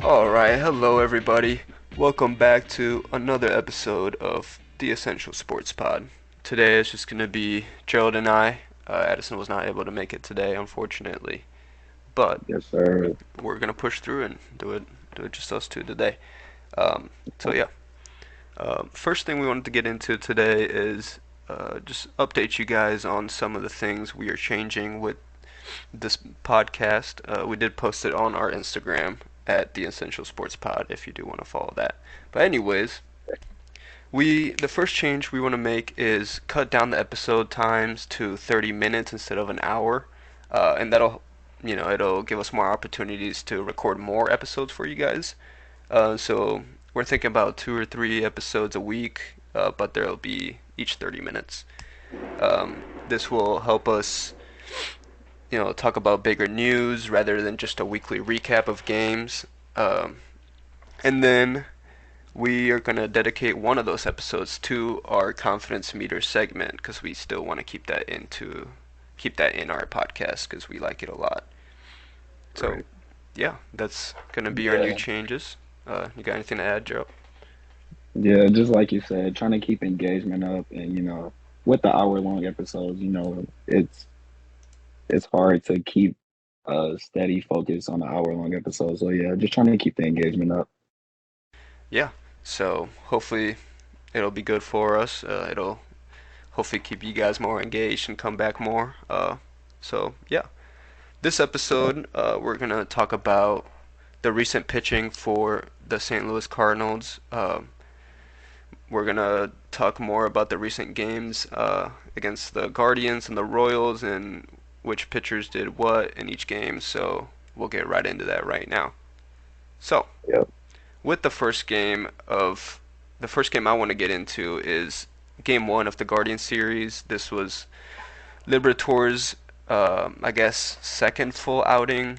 Alright, hello everybody. Welcome back to another episode of the Essential Sports Pod. Today it's just going to be Gerald and I. Addison was not able to make it today, unfortunately. But Yes, sir. we're going to push through and do it just us two today. Um, so yeah, first thing we wanted to get into today is just update you guys on some of the things we are changing with this podcast. We did post it on our Instagram at the Essential Sports Pod if you do want to follow that. But anyways, the first change we want to make is cut down the episode times to 30 minutes instead of an hour, and that'll it'll give us more opportunities to record more episodes for you guys. So we're thinking about 2 or 3 episodes a week, but there'll be each 30 minutes. This will help us talk about bigger news rather than just a weekly recap of games. And then we are going to dedicate one of those episodes to our confidence meter segment because we still want to keep that in our podcast because we like it a lot. So Right. yeah, that's going to be our new Yeah. changes. You got anything to add, Joe? Yeah, just like you said, trying to keep engagement up and with the hour-long episodes, it's hard to keep a steady focus on the hour-long episode. So yeah, just trying to keep the engagement up. Yeah. So hopefully it'll be good for us. It'll hopefully keep you guys more engaged and come back more. So yeah, this Yeah. episode we're gonna talk about the recent pitching for the St. Louis Cardinals. We're gonna talk more about the recent games against the Guardians and the Royals and which pitchers did what in each game. So we'll get right into that right now. So Yep. with the first game I want to get into is Game One of the Guardian series. This was Liberatore's, I guess, second full outing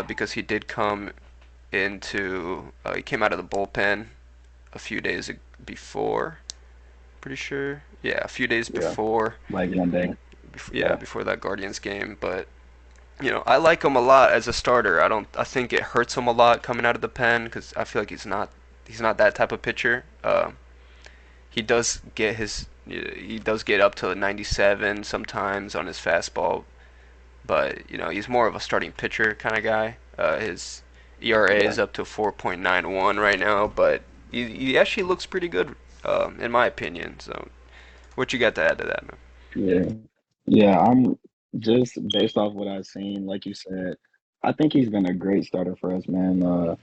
because he came out of the bullpen a few days before. Pretty sure, yeah, a few days Yeah. before, Like one day. yeah, Yeah. before that Guardians game. But I like him a lot as a starter. I think it hurts him a lot coming out of the pen because I feel like he's not that type of pitcher. He does get up to 97 sometimes on his fastball, but he's more of a starting pitcher kind of guy. His ERA Yeah. is up to 4.91 right now, but he actually looks pretty good in my opinion. So, what you got to add to that, man? Yeah. Yeah. I'm just based off what I've seen, like you said, I think he's been a great starter for us, man.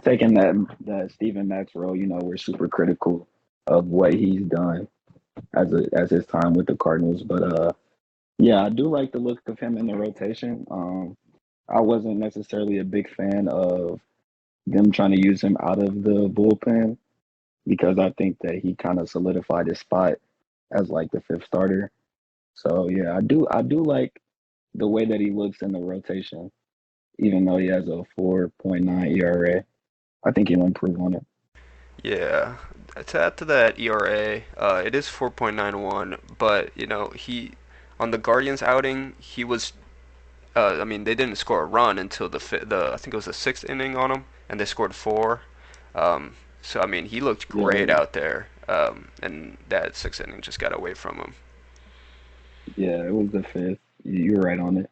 Taking that Stephen Max role, we're super critical of what he's done as his time with the Cardinals. But yeah, I do like the look of him in the rotation. I wasn't necessarily a big fan of them trying to use him out of the bullpen because I think that he kind of solidified his spot as like the fifth starter. So yeah, I do like the way that he looks in the rotation, even though he has a 4.9 ERA. I think he'll improve on it. Yeah, to add to that ERA, it is 4.91, but he on the Guardians outing, he was I mean, they didn't score a run until the I think it was the sixth inning on him, and they scored four. So I mean, he looked great Yeah, out there, and that sixth inning just got away from him. yeah, it was the fifth. You're right on it.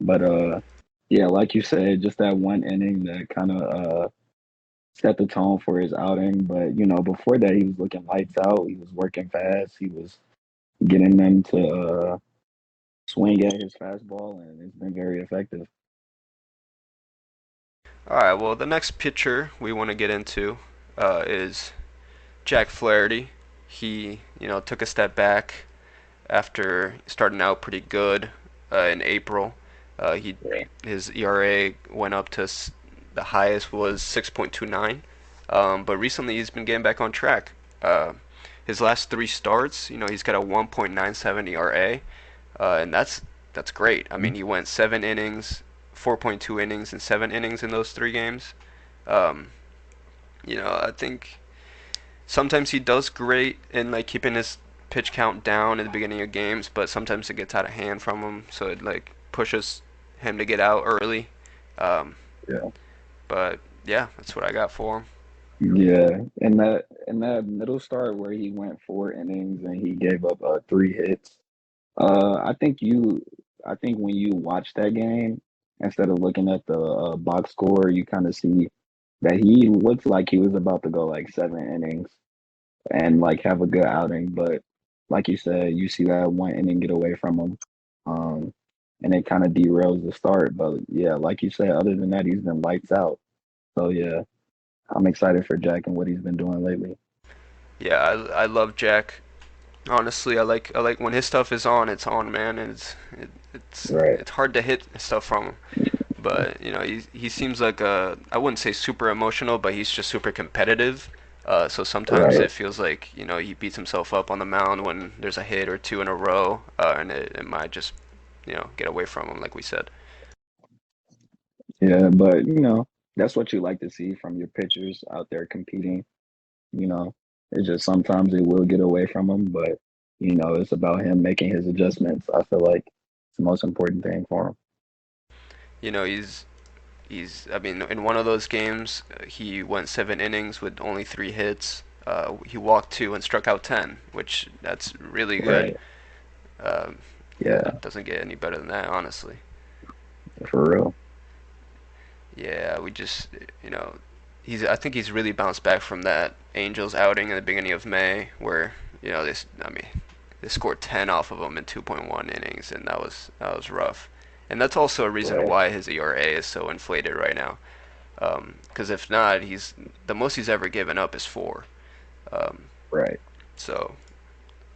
But yeah, like you said, just that one inning that kind of set the tone for his outing. But before that, he was looking lights out. He was working fast. He was getting them to swing at his fastball, and it's been very effective. All right, well, the next pitcher we want to get into is Jack Flaherty. He took a step back after starting out pretty good in April. He Yeah, his ERA went up to the highest was 6.29, but recently he's been getting back on track. His last 3 starts, he's got a 1.97 ERA, and that's great. I mean, he went 7 innings, 4.2 innings, and 7 innings in those 3 games. Um, I think sometimes he does great in like keeping his pitch count down at the beginning of games, but sometimes it gets out of hand from him, so it like pushes him to get out early. Um, yeah, but yeah, that's what I got for him. Yeah, and that middle start where he went 4 innings and he gave up 3 hits. I think I think when you watch that game, instead of looking at the box score, you kind of see that he looked like he was about to go like 7 innings and like have a good outing. But like you said, you see that 1 inning get away from him, um, and it kind of derails the start. But yeah, like you said, other than that, he's been lights out. So yeah, I'm excited for Jack and what he's been doing lately. Yeah, I love Jack. Honestly, I like when his stuff is on, it's on, man, and Right. it's hard to hit stuff from him. But you know, he seems like a, I wouldn't say super emotional, but he's just super competitive. So sometimes Right. it feels like he beats himself up on the mound when there's a hit or two in a row, and it might just get away from him, like we said. Yeah, but that's what you like to see from your pitchers out there competing. You know, it's just sometimes it will get away from him, but it's about him making his adjustments. I feel like it's the most important thing for him. You know, he's I mean, in one of those games, he went 7 innings with only 3 hits. He walked two and struck out 10, which that's really good. Right. Um, Yeah, doesn't get any better than that, honestly. for real. Yeah, we just, he's. I think he's really bounced back from that Angels outing in the beginning of May, where I mean, they scored 10 off of him in 2.1 innings, and that was rough. And that's also a reason Right. why his ERA is so inflated right now. Because if not, he's the most he's ever given up is 4. Um, Right. so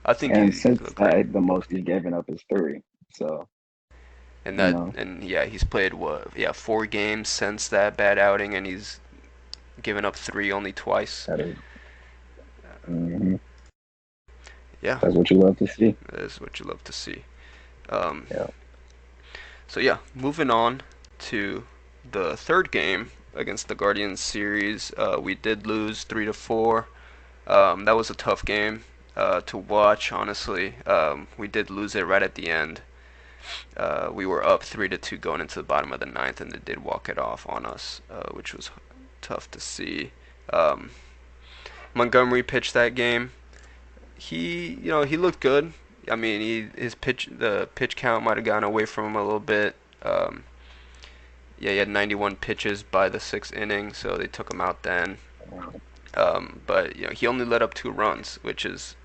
I think And he's since looked great. that, the most he's given up is 3. So, And you that know, and yeah, he's played 4 games since that bad outing, and he's given up 3 only twice. that is, mhm, Yeah, that's what you love to see. that is what you love to see. Um, Yeah. so yeah, moving on to the third game against the Guardians series, we did lose 3-4. That was a tough game to watch. Honestly, we did lose it right at the end. We were up 3-2 going into the bottom of the ninth, and they did walk it off on us, which was tough to see. Um, Montgomery pitched that game. He looked good. I mean, the pitch count might have gone away from him a little bit. Yeah, he had 91 pitches by the sixth inning, so they took him out then. But he only let up 2 runs, which is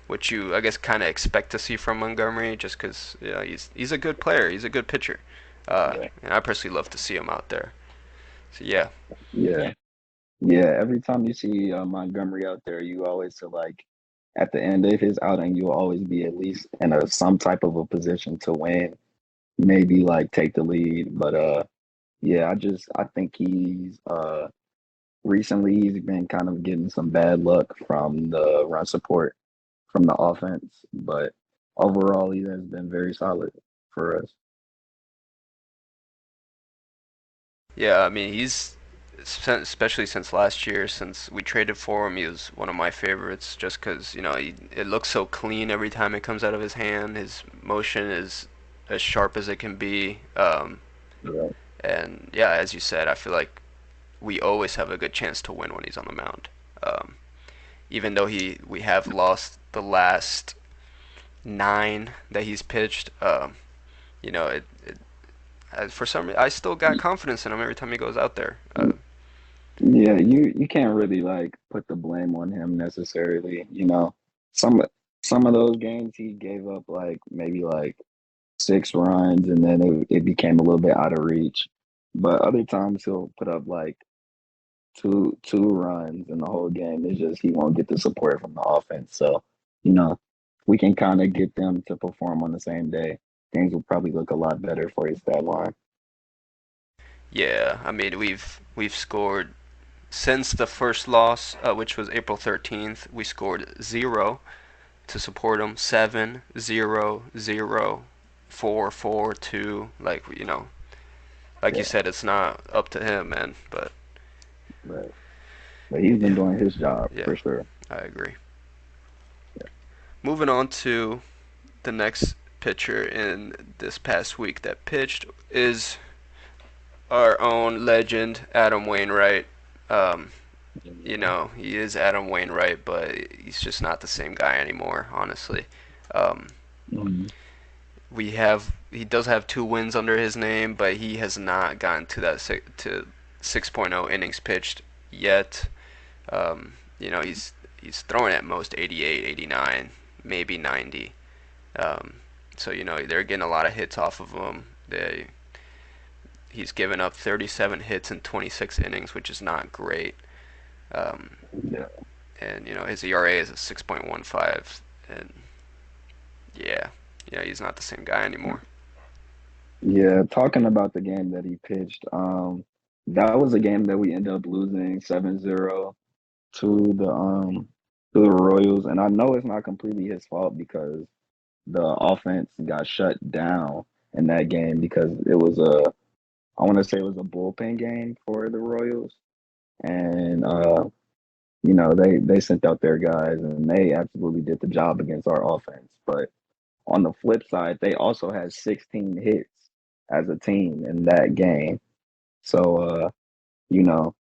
what you I guess kind of expect to see from Montgomery, just because he's a good player, he's a good pitcher, Yeah. and I personally love to see him out there. So yeah, Yeah. Yeah. Every time you see Montgomery out there, you always feel like at the end of his outing, you'll always be at least in some type of a position to win, maybe like take the lead. But yeah, I think he's recently he's been kind of getting some bad luck from the run support from the offense, but overall he has been very solid for us. yeah. I mean, he's especially since last year, since we traded for him, he was one of my favorites, just because it looks so clean every time it comes out of his hand. His motion is as sharp as it can be. Yeah. And yeah, as you said, I feel like we always have a good chance to win when he's on the mound. Um, Even though we have lost the last 9 that he's pitched, for some reason I still got confidence in him every time he goes out there. Yeah, you can't really like put the blame on him necessarily. Some some of those games he gave up like maybe like 6 runs and then it became a little bit out of reach. But other times he'll put up like two runs in the whole game. It's just he won't get the support from the offense. So, you know, we can kind of get them to perform on the same day. Things will probably look a lot better for his stat line. Yeah, I mean we've scored since the first loss, which was April 13th. We scored 0 to support him. 7, 0, 0, 4, 4, 2. Like you Yeah, said, it's not up to him, man. But right. But he's been yeah, doing his job yeah, for sure. I agree. Moving on to the next pitcher in this past week that pitched is our own legend, Adam Wainwright. Um, you Yeah. know, he is Adam Wainwright, but he's just not the same guy anymore, honestly. Um, Mhm. he does have 2 wins under his name, but he has not gotten to that to 6.0 innings pitched yet. You know, he's throwing at most 88, 89, maybe 90. Um, so you know they're getting a lot of hits off of him. He's given up 37 hits in 26 innings, which is not great. Um, Yeah. and you know his ERA is a 6.15, and yeah, yeah, he's not the same guy anymore. Yeah, talking about the game that he pitched, that was a game that we ended up losing 7-0 to the Royals. And I know it's not completely his fault because the offense got shut down in that game because it was I want to say it was a bullpen game for the Royals. And they sent out their guys and they absolutely did the job against our offense. But on the flip side, they also had 16 hits as a team in that game. So you know,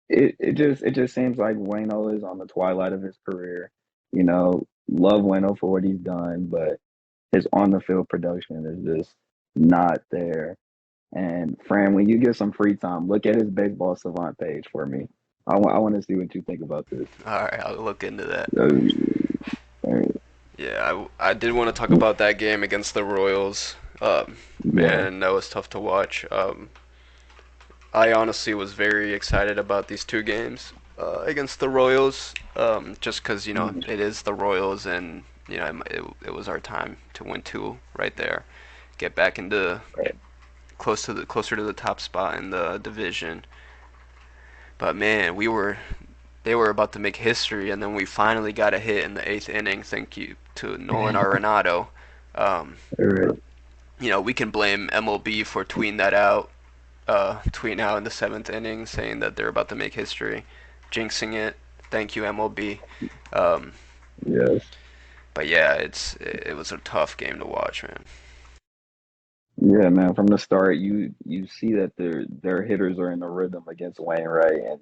it just seems like Wayno is on the twilight of his career. Love Wayno for what he's done, but his on the field production is just not there. And Fran, when you get some free time, look at his baseball savant page for me. I want to see what you think about this. All right, I'll look into that. Uh, Yeah, I did want to talk about that game against the Royals. yeah, Man, that was tough to watch. I honestly was very excited about these 2 games against the Royals, just because you know mhm, it is the Royals, and you know it was our time to win 2 right there, get back into right, closer to the top spot in the division. But man, they were about to make history, and then we finally got a hit in the 8th inning. Thank you to Nolan Arenado. Um, right. you know we can blame MLB for tweeting out in the 7th inning saying that they're about to make history, jinxing it. Thank you MLB. Um, Yes. but yeah, it was a tough game to watch, man. Yeah, man. From the start, you see that their hitters are in the rhythm against Wainwright, and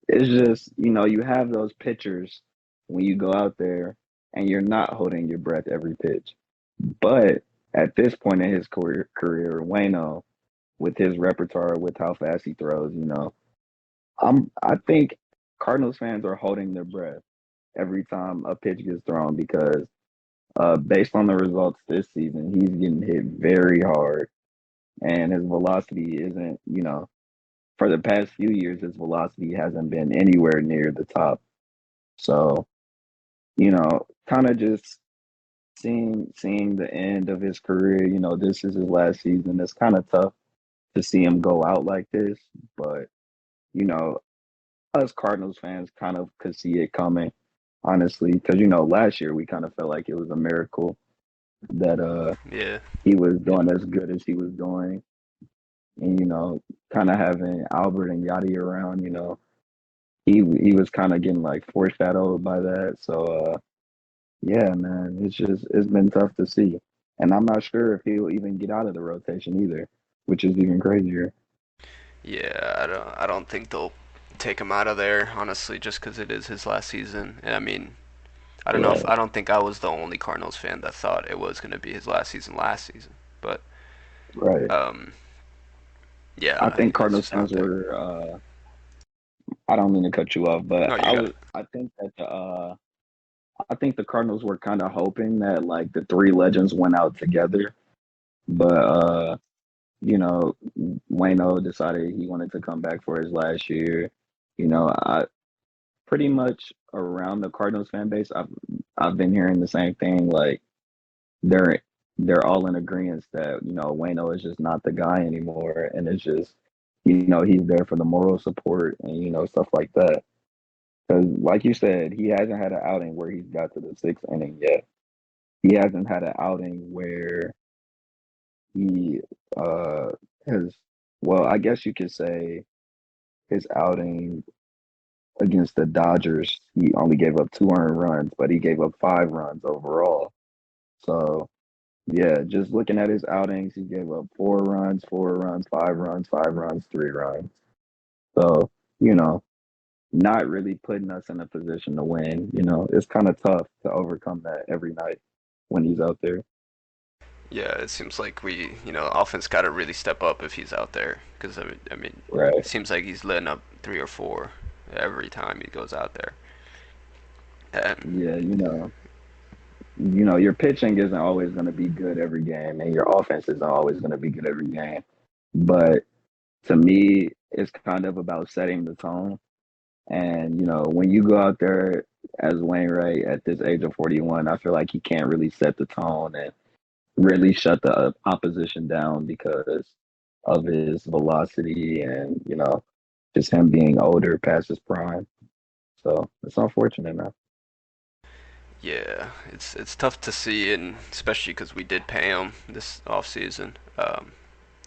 it's just you have those pitchers when you go out there and you're not holding your breath every pitch. But at this point in his career, Wayno, with his repertoire, with how fast he throws, I think Cardinals fans are holding their breath every time a pitch gets thrown because based on the results this season, he's getting hit very hard and his velocity isn't, for the past few years, his velocity hasn't been anywhere near the top. So, kind of just seeing the end of his career, this is his last season. It's kind of tough to see him go out like this, but you know, us Cardinals fans kind of could see it coming, honestly, because last year we kind of felt like it was a miracle that Yeah, he was doing as good as he was doing, and kind of having Albert and Yachty around, he was kind of getting like foreshadowed by that. So yeah, man, it's been tough to see, and I'm not sure if he'll even get out of the rotation either, which is even crazier. yeah. I don't think they'll take him out of there honestly, just because it is his last season. And I mean, Right, I don't think I was the only Cardinals fan that thought it was going to be his last season. But right. um, I yeah, think he's Cardinals just not fans there. were. I don't mean to cut you off, but No, you got it. I think that I think the Cardinals were kind of hoping that like the three legends went out together, but you know, Wayno decided he wanted to come back for his last year. I pretty much around the Cardinals fan base, I've been hearing the same thing. Like they're they're all in agreement that Wayno is just not the guy anymore, and it's just he's there for the moral support and stuff like that. Because like you said, he hasn't had an outing where he's got to the 6th inning yet. He hasn't had an outing where he has. Well, I guess you could say his outing against the Dodgers, he only gave up 2 earned runs, but he gave up 5 runs overall. So yeah, just looking at his outings, he gave up 4 runs, 4 runs, 5 runs, 5 runs, 3 runs. So, you know, not really putting us in a position to win. It's kind of tough to overcome that every night when he's out there. Yeah, it seems like offense got to really step up if he's out there because I mean, it Right. seems like he's letting up three or four every time he goes out there. And Yeah, your pitching isn't always going to be good every game, and your offense isn't always going to be good every game. But to me, it's kind of about setting the tone. And when you go out there as Wainwright at this age of 41, I feel like he can't really set the tone and really shut the opposition down because of his velocity and just him being older past his prime. So it's unfortunate, man. yeah, it's tough to see, and especially because we did pay him this offseason,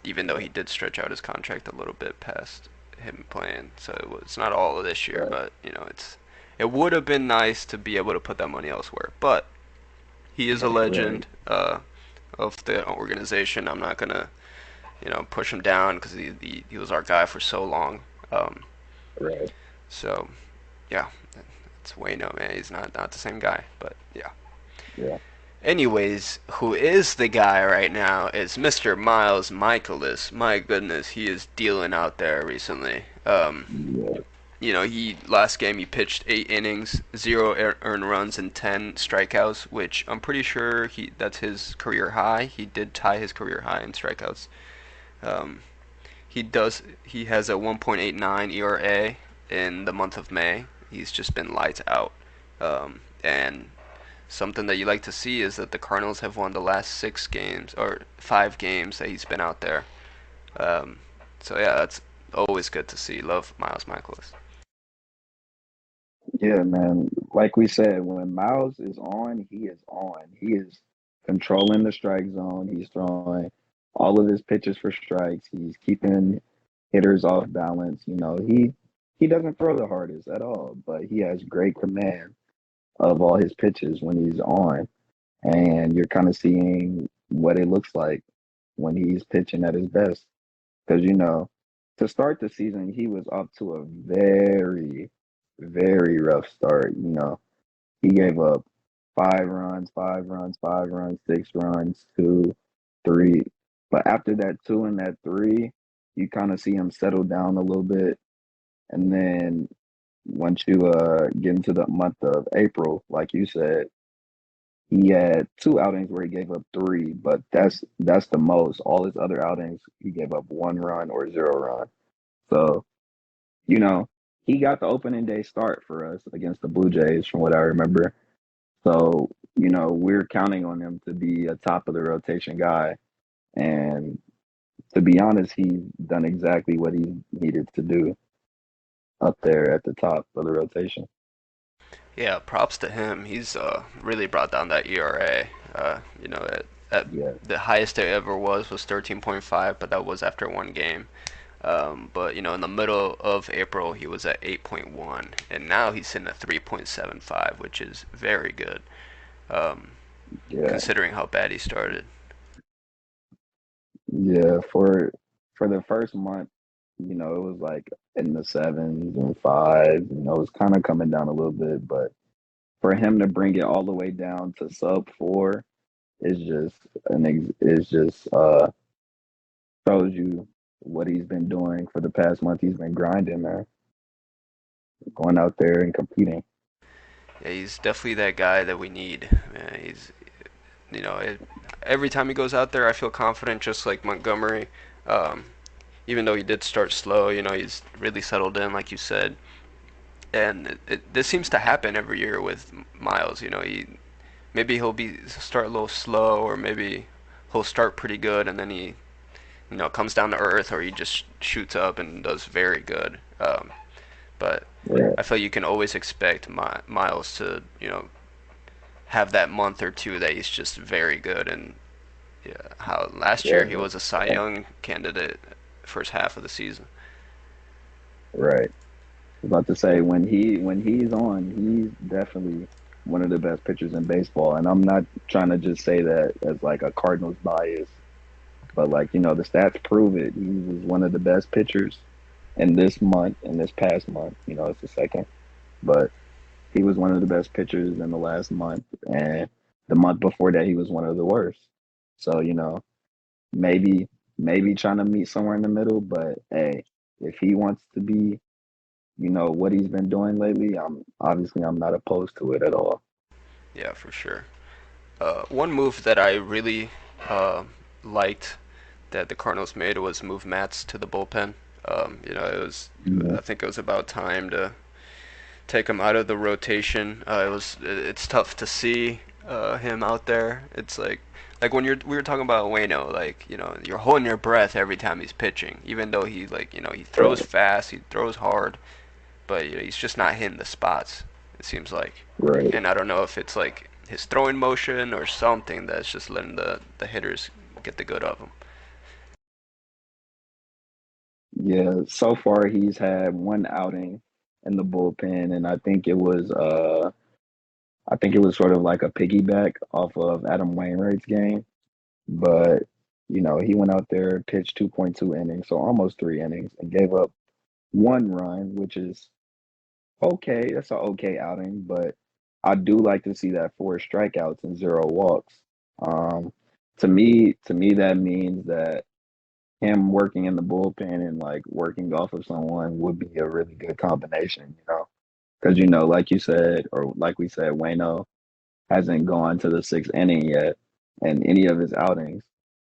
even though he did stretch out his contract a little bit past him playing. So it's not all of this year, Right, but it would have been nice to be able to put that money elsewhere. But he is a right, legend of the organization. I'm not gonna push him down because he was our guy for so long. Um, right. so yeah, it's Wayno, man. He's not the same guy, but yeah. Yeah, Anyways, who is the guy right now is Mr. Miles Michaelis. My goodness, he is dealing out there recently. yeah, He last game he pitched 8 innings, zero earned runs, and 10 strikeouts, which I'm pretty sure that's his career high. He did tie his career high in strikeouts. Um, he has a 1.89 ERA in the month of May. He's just been lights out. And something that you like to see is that the Cardinals have won the last 6 games or 5 games that he's been out there. Um, so yeah, that's always good to see. Love Miles Michaelis. yeah, man. Like we said, when Miles is on, he is on. He is controlling the strike zone. He's throwing all of his pitches for strikes. He's keeping hitters off balance. He doesn't throw the hardest at all, but he has great command of all his pitches when he's on. And you're kind of seeing what it looks like when he's pitching at his best. Because, to start the season, he was up to a very, very rough start. He gave up 5 runs, 5 runs, 5 runs, 6 runs, two, three. But after that two and that three, you kind of see him settle down a little bit. And then once you get into the month of April, like you said, he had two outings where he gave up three, but that's the most. All his other outings, he gave up 1 run or 0 run. So, you know, he got the opening day start for us against the Blue Jays, from what I remember. So, we're counting on him to be a top of the rotation guy. And to be honest, he's done exactly what he needed to do up there at the top of the rotation. Yeah, props to him. He's really brought down that ERA. At Yeah, the highest it ever was 13.5, but that was after 1 game. But in the middle of April, he was at 8.1, and now he's sitting at 3.75, which is very good, um, yeah, considering how bad he started. yeah. For the first month, it was like in the sevens and fives. It was kind of coming down a little bit, but for him to bring it all the way down to sub 4 is just is just shows you what he's been doing for the past month. He's been grinding, man, going out there and competing. Yeah, he's definitely that guy that we need. Man, you know, it, every time he goes out there, I feel confident, just like Montgomery. Um, Even though he did start slow, he's really settled in, like you said. And this seems to happen every year with Miles. Maybe he'll be start a little slow, or maybe he'll start pretty good, and then he comes down to earth, or he just shoots up and does very good. But Right. I feel you can always expect Miles to have that month or two that he's just very good. And yeah, how last Yeah. year he was a Cy Yeah. Young candidate first half of the season. Right. About to say when he's on, he's definitely one of the best pitchers in baseball. And I'm not trying to just say that as like a Cardinals bias, but like the stats prove it. He was one of the best pitchers in this month, in this past month. It's the second, but he was one of the best pitchers in the last month, and the month before that, he was one of the worst. So maybe maybe trying to meet somewhere in the middle. But hey, if he wants to be, what he's been doing lately, I'm not opposed to it at all. Yeah, for sure. One move that I really liked that the Cardinals made was move Mats to the bullpen. It was Yeah, I think it was about time to take him out of the rotation. It's tough to see him out there. It's like when we were talking about Ueno, like you're holding your breath every time he's pitching, even though he throws right, fast, he throws hard, but he's just not hitting the spots. It seems like, right. and I don't know if it's like his throwing motion or something that's just letting the hitters get the good of him. Yeah, so far he's had one outing in the bullpen, and I think it was sort of like a piggyback off of Adam Wainwright's game. But he went out there, pitched 2.2 innings, so almost 3 innings, and gave up one run, which is okay. That's an okay outing, but I do like to see that 4 strikeouts and 0 walks. Um, to me, that means that him working in the bullpen and like working off of someone would be a really good combination. Because like you said, or like we said, Wayno hasn't gone to the sixth inning yet in any of his outings.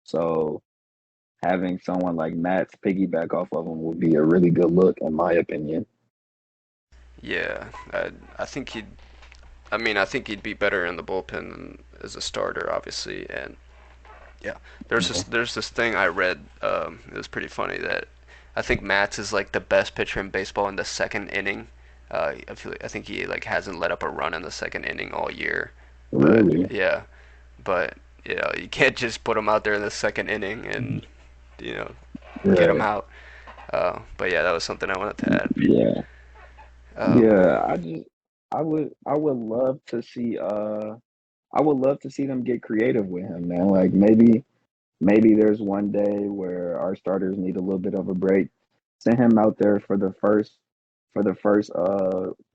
So having someone like Matt's piggyback off of him would be a really good look, in my opinion. Yeah, I think he'd. I mean, I think he'd be better in the bullpen than as a starter, obviously. And yeah, Yeah, there's this thing I read. It was pretty funny that I think Matz is like the best pitcher in baseball in the second inning. I think he like hasn't let up a run in the second inning all year. But really. yeah, but you can't just put him out there in the second inning and you know get him Right. out. But yeah, that was something I wanted to add. Yeah. Um, Yeah. I would love to see I would love to see them get creative with him, man. Like maybe there's one day where our starters need a little bit of a break. Send him out there for the first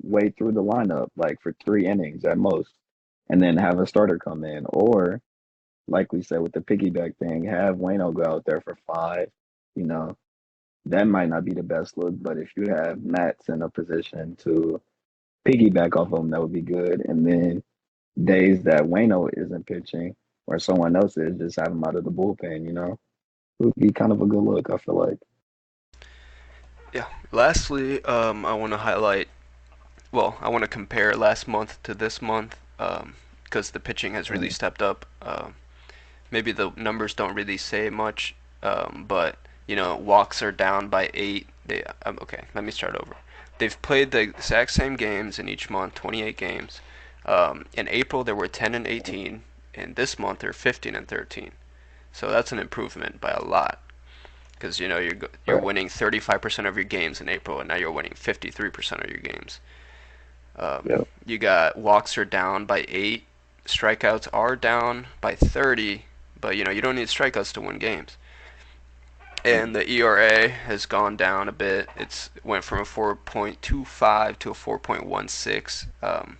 way through the lineup, like for 3 innings at most, and then have a starter come in. Or like we said with the piggyback thing, have Wayno go out there for 5. You know, that might not be the best look, but if you have Mats in a position to piggyback off of him, that would be good. And then days that Wayno isn't pitching or someone else is, just have him out of the bullpen. It would be kind of a good look, I feel like. yeah. Lastly, I want to highlight. Well, I want to compare last month to this month because the pitching has really Right. stepped up. Maybe the numbers don't really say much, but walks are down by 8. Okay. Let me start over. They've played the exact same games in each month, 28 games. In April there were 10 and 18, and this month they're 15 and 13. So that's an improvement by a lot because you're Right. winning 35% of your games in April, and now you're winning 53% of your games. Yep. You got walks are down by 8, strikeouts are down by 30, but you don't need strikeouts to win games. And the ERA has gone down a bit. It went from a 4.25 to a 4.16,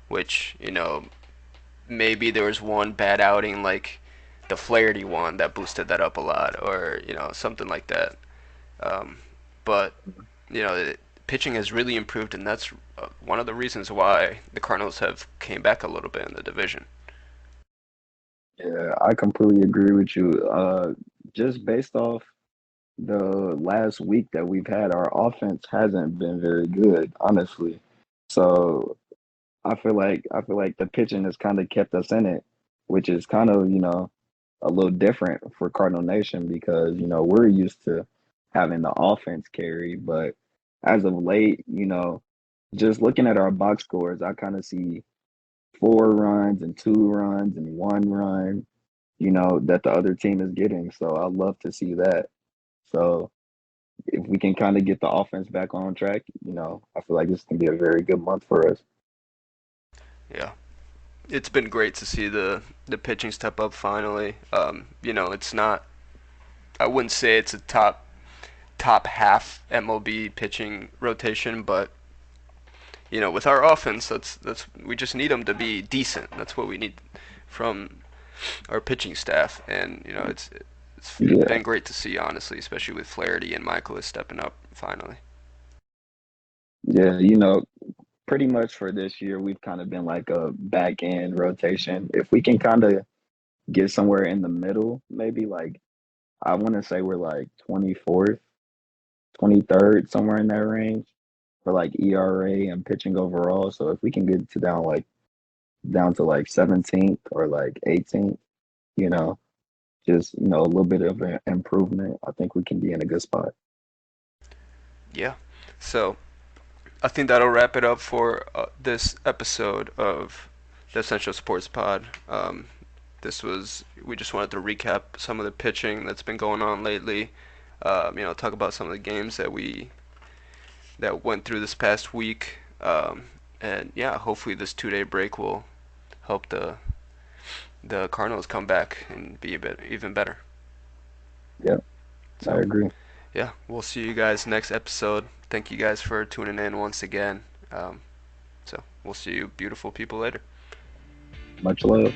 which maybe there was one bad outing like the Flaherty one that boosted that up a lot, or something like that. Um, but pitching has really improved, and that's one of the reasons why the Cardinals have came back a little bit in the division. Yeah, I completely agree with you. Just based off the last week that we've had, our offense hasn't been very good, honestly. So I feel like the pitching has kind of kept us in it, which is kind of, a little different for Cardinal Nation because, we're used to having the offense carry, but as of late, just looking at our box scores, I kind of see 4 runs and 2 runs and 1 run, that the other team is getting. So I love to see that. So if we can kind of get the offense back on track, I feel like this can be a very good month for us. Yeah, it's been great to see the pitching step up finally. It's not. I wouldn't say it's a top half MLB pitching rotation, but with our offense, that's we just need them to be decent. That's what we need from our pitching staff, and it's Yeah, been great to see, honestly, especially with Flaherty and Michael is stepping up finally. yeah. Pretty much for this year, we've kind of been like a back end rotation. If we can kind of get somewhere in the middle, maybe like I want to say we're like 24th, 23rd, somewhere in that range for like ERA and pitching overall. So if we can get to down to like 17th or like 18th, you know, just a little bit of an improvement, I think we can be in a good spot. Yeah. So I think that'll wrap it up for this episode of the Essential Sports Pod. We just wanted to recap some of the pitching that's been going on lately. Talk about some of the games that went through this past week. And yeah, hopefully this 2 day break will help the Cardinals come back and be a bit even better. Yeah, I So agree. yeah, we'll see you guys next episode. Thank you guys for tuning in once again. So we'll see you beautiful people later. Much love.